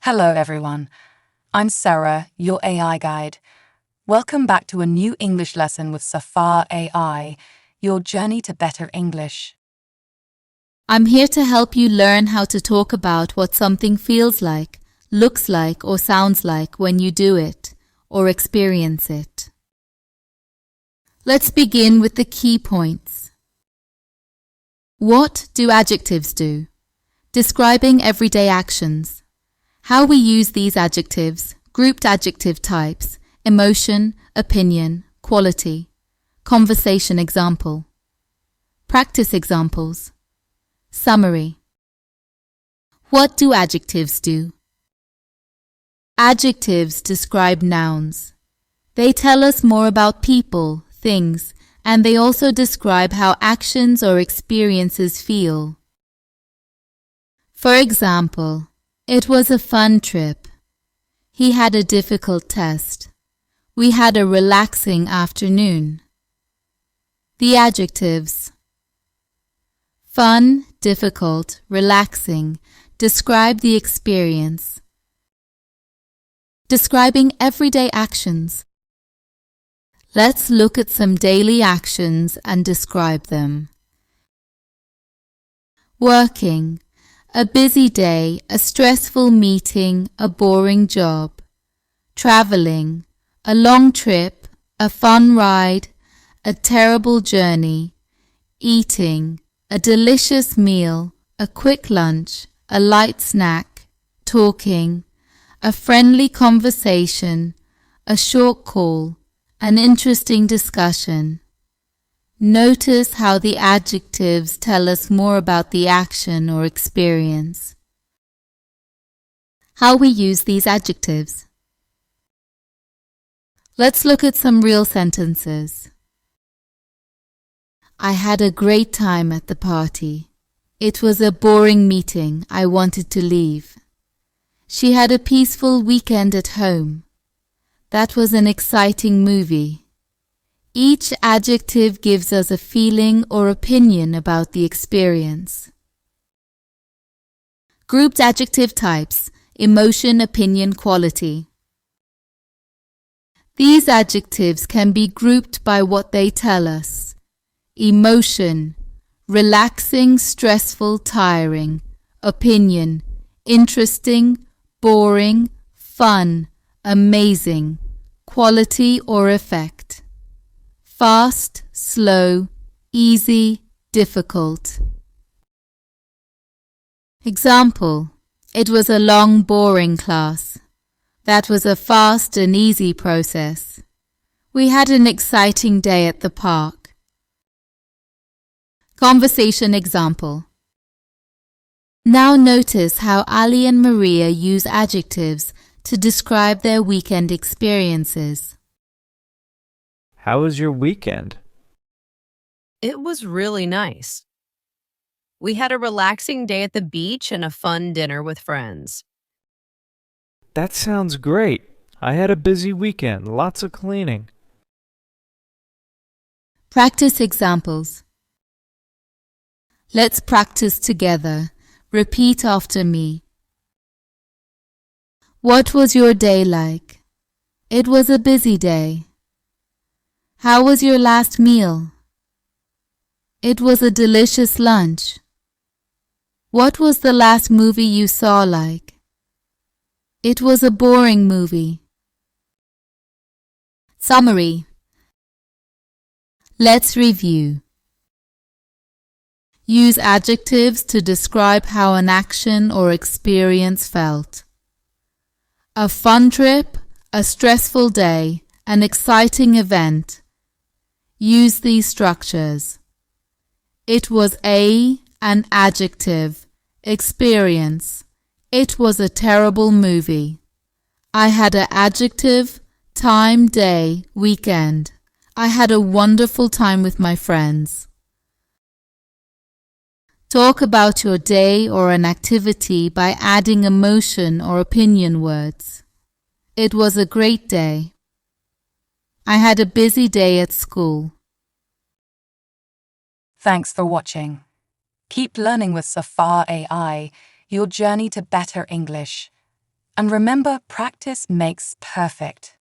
Hello, everyone. I'm Sara, your AI guide. Welcome back to a new English lesson with Safar AI, your journey to better English. I'm here to help you learn how to talk about what something feels like, looks like, or sounds like when you do it or experience it. Let's begin with the key points. What do adjectives do? Describing everyday actions. How we use these adjectives, grouped adjective types, emotion, opinion, quality. Conversation example. Practice examples. Summary. What do adjectives do? Adjectives describe nouns. They tell us more about people, things, and they also describe how actions or experiences feel. For example, it was a fun trip. He had a difficult test. We had a relaxing afternoon. The adjectives. Fun, difficult, relaxing describe the experience. Describing everyday actions. Let's look at some daily actions and describe them. Working. A busy day, a stressful meeting, a boring job. Traveling. A long trip, a fun ride, a terrible journey. Eating. A delicious meal, a quick lunch, a light snack. Talking. A friendly conversation, a short call, an interesting discussion. Notice how the adjectives tell us more about the action or experience. How we use these adjectives. Let's look at some real sentences. I had a great time at the party. It was a boring meeting. I wanted to leave. She had a peaceful weekend at home. That was an exciting movie. Each adjective gives us a feeling or opinion about the experience. Grouped adjective types: emotion, opinion, quality. These adjectives can be grouped by what they tell us. Emotion: relaxing, stressful, tiring. Opinion: interesting, boring, fun, amazing. Quality or effect: fast, slow, easy, difficult. Example: it was a long, boring class. That was a fast and easy process. We had an exciting day at the park. Conversation example. Now notice how Ali and Maria use adjectives to describe their weekend experiences. How was your weekend? It was really nice. We had a relaxing day at the beach and a fun dinner with friends. That sounds great. I had a busy weekend, lots of cleaning. Practice examples. Let's practice together. Repeat after me. What was your day like? It was a busy day. How was your last meal? It was a delicious lunch. What was the last movie you saw like? It was a boring movie. Summary. Let's review. Use adjectives to describe how an action or experience felt. A fun trip, a stressful day, an exciting event. Use these structures. It was an adjective, experience. It was a terrible movie. I had an adjective, time, day, weekend. I had a wonderful time with my friends. Talk about your day or an activity by adding emotion or opinion words. It was a great day. I had a busy day at school. Thanks for watching. Keep learning with Safar AI, your journey to better English. And remember, practice makes perfect.